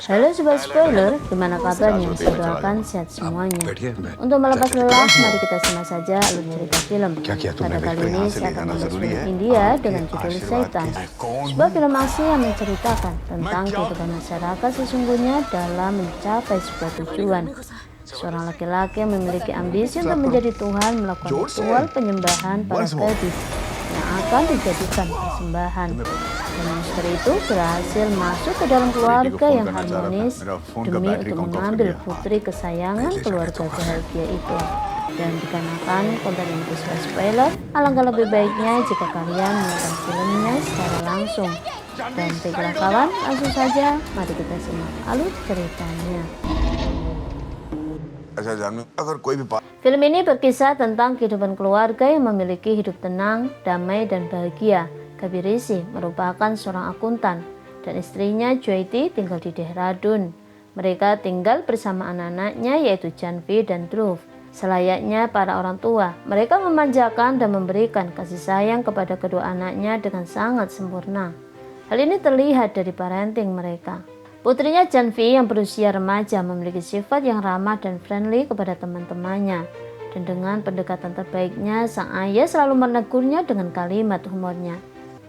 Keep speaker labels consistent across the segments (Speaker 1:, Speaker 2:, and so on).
Speaker 1: Halo Sobat Spoiler, gimana kabarnya? Saya doakan sehat semuanya. Untuk melepas lelah, mari kita simak saja alur cerita film. Pada kali ini saya akan membahas film India dengan judul Saitan. Sebuah film aksi yang menceritakan tentang kehidupan masyarakat sesungguhnya dalam mencapai sebuah tujuan. Seorang laki-laki yang memiliki ambisi untuk menjadi Tuhan melakukan ritual penyembahan para gadis yang akan dijadikan persembahan. Dan monster itu berhasil masuk ke dalam keluarga yang harmonis demi untuk mengambil putri kesayangan keluarga bahagia itu. Dan dikarenakan konten ini bersifat spoiler, alangkah lebih baiknya jika kalian menonton filmnya secara langsung. Dan baiklah kawan, langsung saja mari kita simak alur ceritanya. Film ini berkisah tentang kehidupan keluarga yang memiliki hidup tenang, damai, dan bahagia. Kabir Rishi merupakan seorang akuntan dan istrinya Jyoti tinggal di Dehradun. Mereka tinggal bersama anak-anaknya yaitu Janvi dan Dhruv. Selayaknya para orang tua, mereka memanjakan dan memberikan kasih sayang kepada kedua anaknya dengan sangat sempurna. Hal ini terlihat dari parenting mereka. Putrinya Janvi yang berusia remaja memiliki sifat yang ramah dan friendly kepada teman-temannya. Dan dengan pendekatan terbaiknya, sang ayah selalu menegurnya dengan kalimat humornya.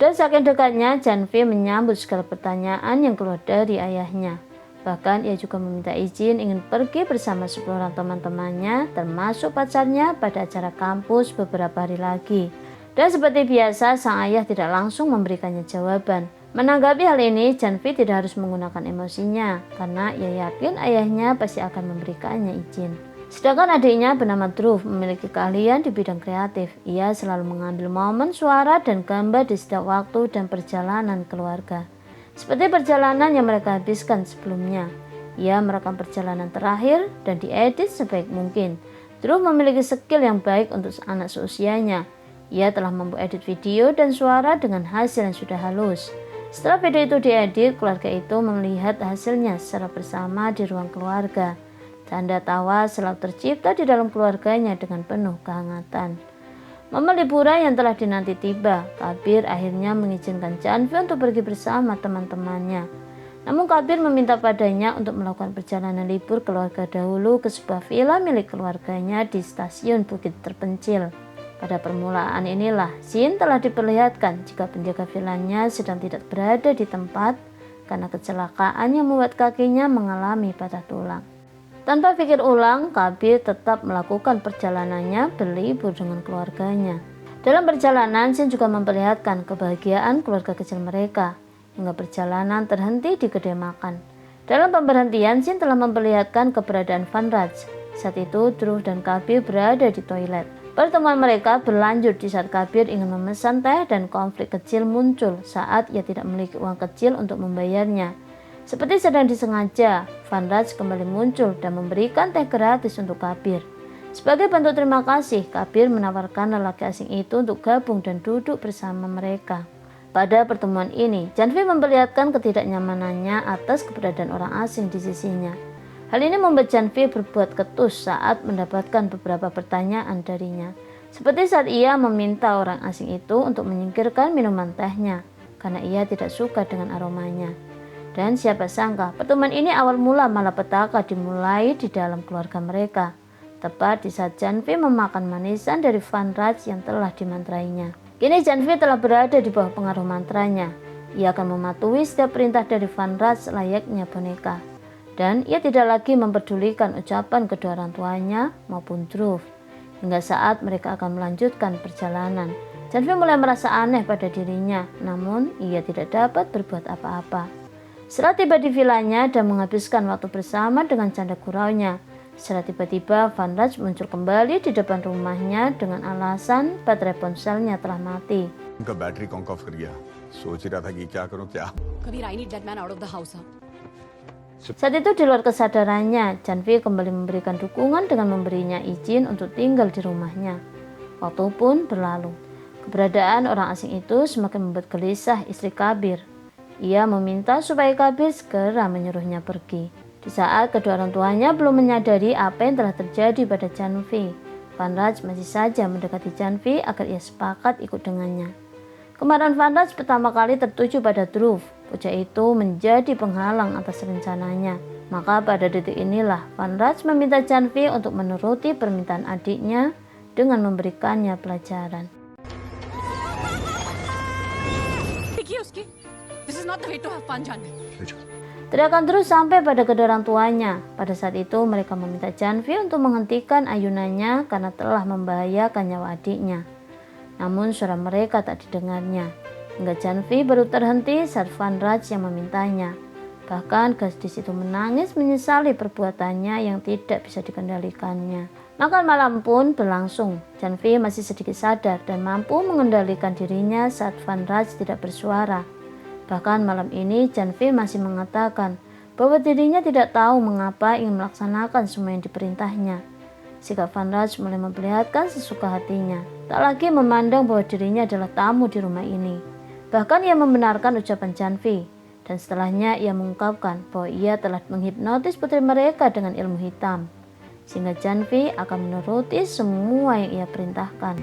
Speaker 1: Dan saking dekatnya, Janvi menyambut segala pertanyaan yang keluar dari ayahnya. Bahkan ia juga meminta izin ingin pergi bersama 10 orang teman-temannya, termasuk pacarnya pada acara kampus beberapa hari lagi. Dan seperti biasa, sang ayah tidak langsung memberikannya jawaban. Menanggapi hal ini, Janvi tidak harus menggunakan emosinya, karena ia yakin ayahnya pasti akan memberikannya izin. Sedangkan adiknya bernama Dhruv memiliki keahlian di bidang kreatif. Ia selalu mengambil momen suara dan gambar di setiap waktu dan perjalanan keluarga. Seperti perjalanan yang mereka habiskan sebelumnya. Ia merekam perjalanan terakhir dan diedit sebaik mungkin. Dhruv memiliki skill yang baik untuk anak seusianya. Ia telah membuat edit video dan suara dengan hasil yang sudah halus. Setelah video itu diedit, keluarga itu melihat hasilnya secara bersama di ruang keluarga. Tanda tawa selalu tercipta di dalam keluarganya dengan penuh kehangatan. Momen liburan yang telah dinanti tiba. Kabir akhirnya mengizinkan Janvi untuk pergi bersama teman-temannya. Namun Kabir meminta padanya untuk melakukan perjalanan libur keluarga dahulu ke sebuah villa milik keluarganya di stasiun bukit terpencil. Pada permulaan inilah scene telah diperlihatkan jika penjaga villanya sedang tidak berada di tempat karena kecelakaan yang membuat kakinya mengalami patah tulang. Tanpa pikir ulang, Kabir tetap melakukan perjalanannya berlibur dengan keluarganya. Dalam perjalanan, scene juga memperlihatkan kebahagiaan keluarga kecil mereka, hingga perjalanan terhenti di kedai makan. Dalam pemberhentian, scene telah memperlihatkan keberadaan Vanraj. Saat itu, Dhruv dan Kabir berada di toilet. Pertemuan mereka berlanjut di saat Kabir ingin memesan teh dan konflik kecil muncul saat ia tidak memiliki uang kecil untuk membayarnya. Seperti sedang disengaja, Vanraj kembali muncul dan memberikan teh gratis untuk Kabir. Sebagai bentuk terima kasih, Kabir menawarkan lelaki asing itu untuk gabung dan duduk bersama mereka. Pada pertemuan ini, Janvi memperlihatkan ketidaknyamanannya atas keberadaan orang asing di sisinya. Hal ini membuat Janvi berbuat ketus saat mendapatkan beberapa pertanyaan darinya. Seperti saat ia meminta orang asing itu untuk menyingkirkan minuman tehnya, karena ia tidak suka dengan aromanya. Dan siapa sangka pertemuan ini awal mula malapetaka dimulai di dalam keluarga mereka. Tepat di saat Janvi memakan manisan dari Vanraj yang telah dimantrainya. Kini Janvi telah berada di bawah pengaruh mantranya. Ia akan mematuhi setiap perintah dari Vanraj layaknya boneka. Dan ia tidak lagi mempedulikan ucapan kedua orang tuanya maupun Dhruv. Hingga saat mereka akan melanjutkan perjalanan, Janvi mulai merasa aneh pada dirinya, namun ia tidak dapat berbuat apa-apa. Setelah tiba di villanya dan menghabiskan waktu bersama dengan canda guraunya, setelah tiba-tiba Vanraj muncul kembali di depan rumahnya dengan alasan baterai ponselnya telah mati. Saat itu di luar kesadarannya, Janvi kembali memberikan dukungan dengan memberinya izin untuk tinggal di rumahnya. Waktu pun berlalu. Keberadaan orang asing itu semakin membuat gelisah istri Kabir. Ia meminta supaya Kabir segera menyuruhnya pergi. Di saat kedua orang tuanya belum menyadari apa yang telah terjadi pada Janvi, Vanraj masih saja mendekati Janvi agar ia sepakat ikut dengannya. Kemarahan Van Raj pertama kali tertuju pada Dhruv. Bocah itu menjadi penghalang atas rencananya. Maka pada detik inilah Van Raj meminta Janvi untuk menuruti permintaan adiknya dengan memberikannya pelajaran. Teriakan terus sampai pada kedua orang tuanya. Pada saat itu mereka meminta Janvi untuk menghentikan ayunannya karena telah membahayakan nyawa adiknya. Namun suara mereka tak didengarnya. Hingga Janvi baru terhenti saat Van Raj yang memintanya. Bahkan gadis itu menangis menyesali perbuatannya yang tidak bisa dikendalikannya. Makan malam pun berlangsung. Janvi masih sedikit sadar dan mampu mengendalikan dirinya saat Van Raj tidak bersuara. Bahkan malam ini Janvi masih mengatakan bahwa dirinya tidak tahu mengapa ingin melaksanakan semua yang diperintahnya. Sikap Van Raj mulai memperlihatkan sesuka hatinya. Tak lagi memandang bahwa dirinya adalah tamu di rumah ini. Bahkan ia membenarkan ucapan Janvi. Dan setelahnya ia mengungkapkan bahwa ia telah menghipnotis putri mereka dengan ilmu hitam. Sehingga Janvi akan menuruti semua yang ia perintahkan.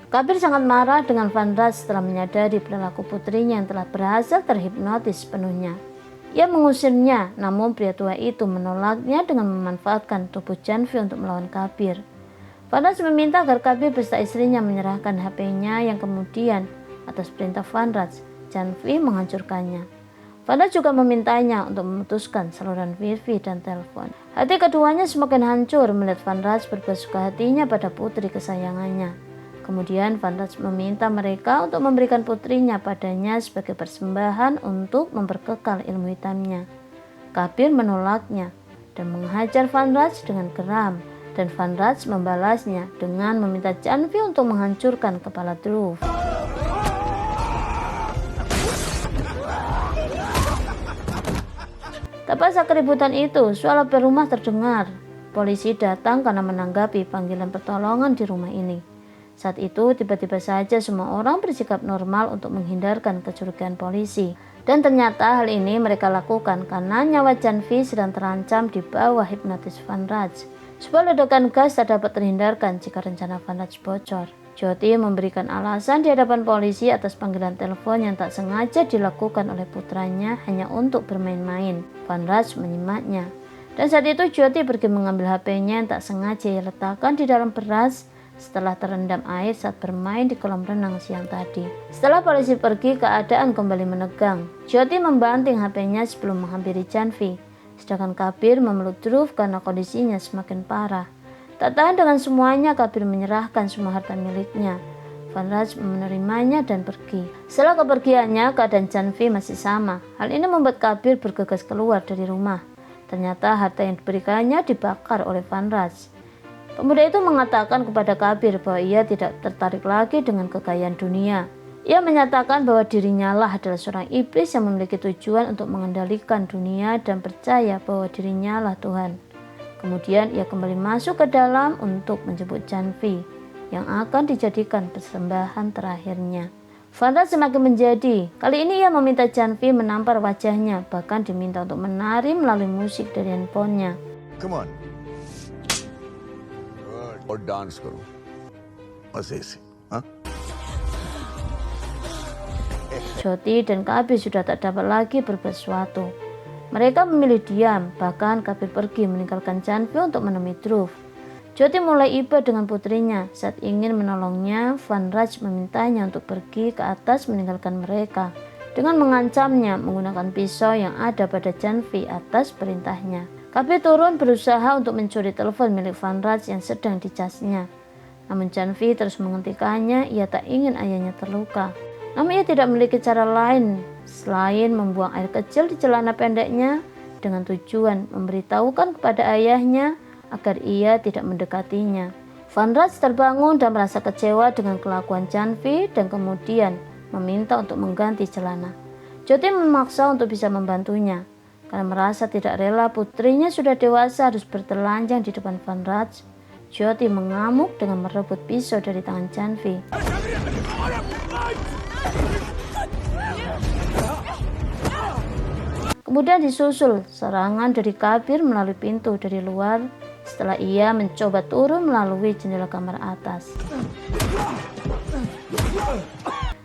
Speaker 1: Kabir sangat marah dengan Van Raj setelah menyadari perilaku putrinya yang telah berhasil terhipnotis sepenuhnya. Ia mengusirnya, namun pria tua itu menolaknya dengan memanfaatkan tubuh Janvi untuk melawan Kabir. Van Raj meminta agar Kabir beserta istrinya menyerahkan HP-nya yang kemudian atas perintah Van Raj, Janvi menghancurkannya. Van Raj juga memintanya untuk memutuskan saluran wifi dan telepon. Hati keduanya semakin hancur melihat Van Raj berbuat suka hatinya pada putri kesayangannya. Kemudian Van Raj meminta mereka untuk memberikan putrinya padanya sebagai persembahan untuk memperkekal ilmu hitamnya. Kabir menolaknya dan menghajar Van Raj dengan geram, dan Van Raj membalasnya dengan meminta Janvi untuk menghancurkan kepala Dhruv. Tak pasal keributan itu, suara bel rumah terdengar. Polisi datang karena menanggapi panggilan pertolongan di rumah ini. Saat itu tiba-tiba saja semua orang bersikap normal untuk menghindarkan kecurigaan polisi. Dan ternyata hal ini mereka lakukan karena nyawa Janvi sedang terancam di bawah hipnotis Van Raj. Sebuah ledakan gas tak dapat terhindarkan jika rencana Van Raj bocor. Jyoti memberikan alasan di hadapan polisi atas panggilan telepon yang tak sengaja dilakukan oleh putranya hanya untuk bermain-main. Van Raj menyimaknya. Dan saat itu Jyoti pergi mengambil HP-nya yang tak sengaja ia letakkan di dalam beras setelah terendam air saat bermain di kolam renang siang tadi. Setelah polisi pergi, keadaan kembali menegang. Jyoti membanting HP-nya sebelum menghampiri Janvi. Sedangkan Kabir memeluk Dhruv karena kondisinya semakin parah. Tak tahan dengan semuanya, Kabir menyerahkan semua harta miliknya. Van Raj menerimanya dan pergi. Setelah kepergiannya, keadaan Janvi masih sama. Hal ini membuat Kabir bergegas keluar dari rumah. Ternyata harta yang diberikannya dibakar oleh Van Raj. Pemuda itu mengatakan kepada Kabir bahwa ia tidak tertarik lagi dengan kekayaan dunia. Ia menyatakan bahwa dirinya lah adalah seorang iblis yang memiliki tujuan untuk mengendalikan dunia dan percaya bahwa dirinya lah Tuhan. Kemudian ia kembali masuk ke dalam untuk menjemput Janvi yang akan dijadikan persembahan terakhirnya. Van Raj semakin menjadi. Kali ini ia meminta Janvi menampar wajahnya, bahkan diminta untuk menari melalui musik dari handphonenya.
Speaker 2: Come on. और डांस करो बस ऐसे हाँ?
Speaker 1: Jyoti dan Kabir sudah tak dapat lagi berbuat sesuatu. Mereka memilih diam, bahkan Kabir pergi meninggalkan Janvi untuk menemui Dhruv. Jyoti mulai iba dengan putrinya. Saat ingin menolongnya, Van Raj memintanya untuk pergi ke atas meninggalkan mereka dengan mengancamnya menggunakan pisau yang ada pada Janvi atas perintahnya. Kabir turun berusaha untuk mencuri telepon milik Van Raj yang sedang dicasnya. Namun Janvi terus menghentikannya, ia tak ingin ayahnya terluka. Namun ia tidak memiliki cara lain selain membuang air kecil di celana pendeknya dengan tujuan memberitahukan kepada ayahnya agar ia tidak mendekatinya. Van Raj terbangun dan merasa kecewa dengan kelakuan Janvi dan kemudian meminta untuk mengganti celana. Jyoti memaksa untuk bisa membantunya. Karena merasa tidak rela putrinya sudah dewasa harus bertelanjang di depan Van Raj, Jyoti mengamuk dengan merebut pisau dari tangan Janvi. Kemudian disusul serangan dari Kabir melalui pintu dari luar setelah ia mencoba turun melalui jendela kamar atas.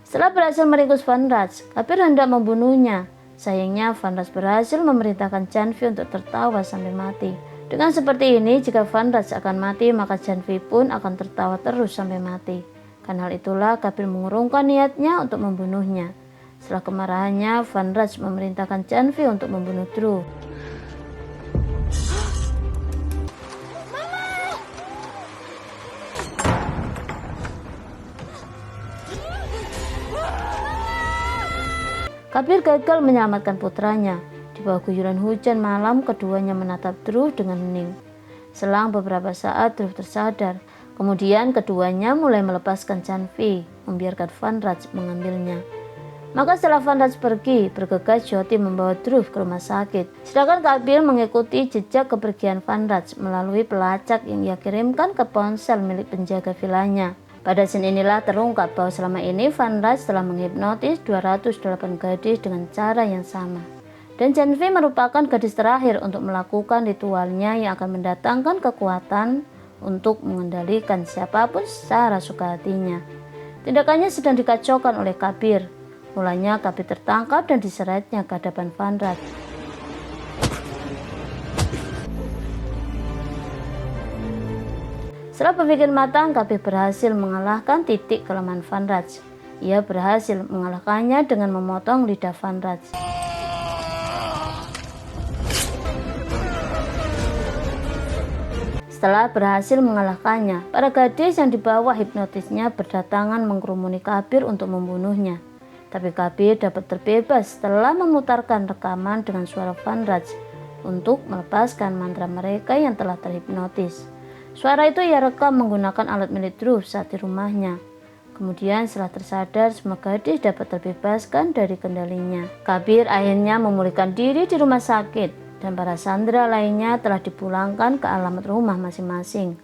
Speaker 1: Setelah berhasil meringkus Van Raj, Kabir hendak membunuhnya. Sayangnya Van Raj berhasil memerintahkan Janvi untuk tertawa sampai mati. Dengan seperti ini, jika Van Raj akan mati, maka Janvi pun akan tertawa terus sampai mati. Karena hal itulah Kabir mengurungkan niatnya untuk membunuhnya. Setelah kemarahannya, Van Raj memerintahkan Janvi untuk membunuh Dhruv. Kabir gagal menyelamatkan putranya. Di bawah guyuran hujan malam, keduanya menatap Dhruv dengan hening. Selang beberapa saat, Dhruv tersadar. Kemudian keduanya mulai melepaskan Janvi, membiarkan Van Raj mengambilnya. Maka setelah Van Raj pergi, bergegas Jyoti membawa Dhruv ke rumah sakit. Sedangkan Kabir mengikuti jejak kepergian Van Raj melalui pelacak yang ia kirimkan ke ponsel milik penjaga vilanya. Pada scene inilah terungkap bahwa selama ini Van Raj telah menghipnotis 208 gadis dengan cara yang sama. Dan Janvi merupakan gadis terakhir untuk melakukan ritualnya yang akan mendatangkan kekuatan untuk mengendalikan siapapun secara suka hatinya. Tindakannya sedang dikacaukan oleh Kabir. Mulanya Kabir tertangkap dan diseretnya ke hadapan Van Raj. Setelah berpikir matang, Kabir berhasil mengalahkan titik kelemahan Van Raj. Ia berhasil mengalahkannya dengan memotong lidah Van Raj. Setelah berhasil mengalahkannya, para gadis yang dibawa hipnotisnya berdatangan mengerumuni Kabir untuk membunuhnya. Tapi Kabir dapat terbebas setelah memutarkan rekaman dengan suara Van Raj untuk melepaskan mantra mereka yang telah terhipnotis. Suara itu ia rekam menggunakan alat milik Dhruv saat di rumahnya. Kemudian setelah tersadar, semua gadis dapat terbebaskan dari kendalinya. Kabir akhirnya memulihkan diri di rumah sakit dan para sandera lainnya telah dipulangkan ke alamat rumah masing-masing.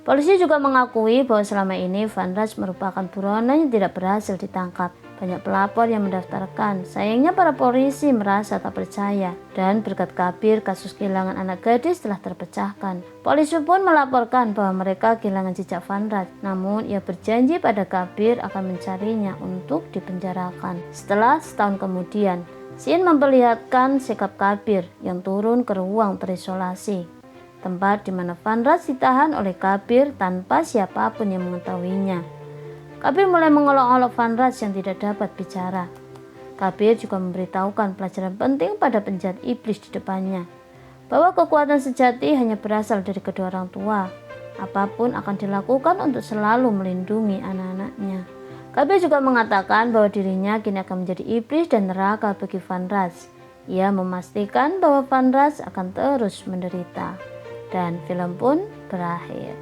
Speaker 1: Polisi juga mengakui bahwa selama ini Van Raj merupakan buronan yang tidak berhasil ditangkap. Banyak pelapor yang mendaftarkan. Sayangnya para polisi merasa tak percaya. Dan berkat Kabir, kasus kehilangan anak gadis telah terpecahkan. Polisi pun melaporkan bahwa mereka kehilangan jejak Van Raj. Namun ia berjanji pada Kabir akan mencarinya untuk dipenjarakan. Setelah setahun kemudian, scene memperlihatkan sikap Kabir yang turun ke ruang terisolasi. Tempat di mana Van Raj ditahan oleh Kabir tanpa siapapun yang mengetahuinya. Kabir mulai mengolok-olok Van Raj yang tidak dapat bicara. Kabir juga memberitahukan pelajaran penting pada penjahat iblis di depannya, bahwa kekuatan sejati hanya berasal dari kedua orang tua. Apapun akan dilakukan untuk selalu melindungi anak-anaknya. Kabir juga mengatakan bahwa dirinya kini akan menjadi iblis dan neraka bagi Van Raj. Ia memastikan bahwa Van Raj akan terus menderita. Dan film pun berakhir.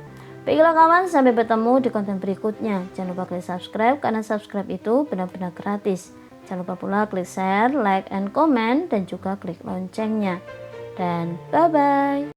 Speaker 1: Baiklah kawan, sampai bertemu di konten berikutnya. Jangan lupa klik subscribe karena subscribe itu benar-benar gratis. Jangan lupa pula klik share, like, and comment, dan juga klik loncengnya. Dan bye-bye.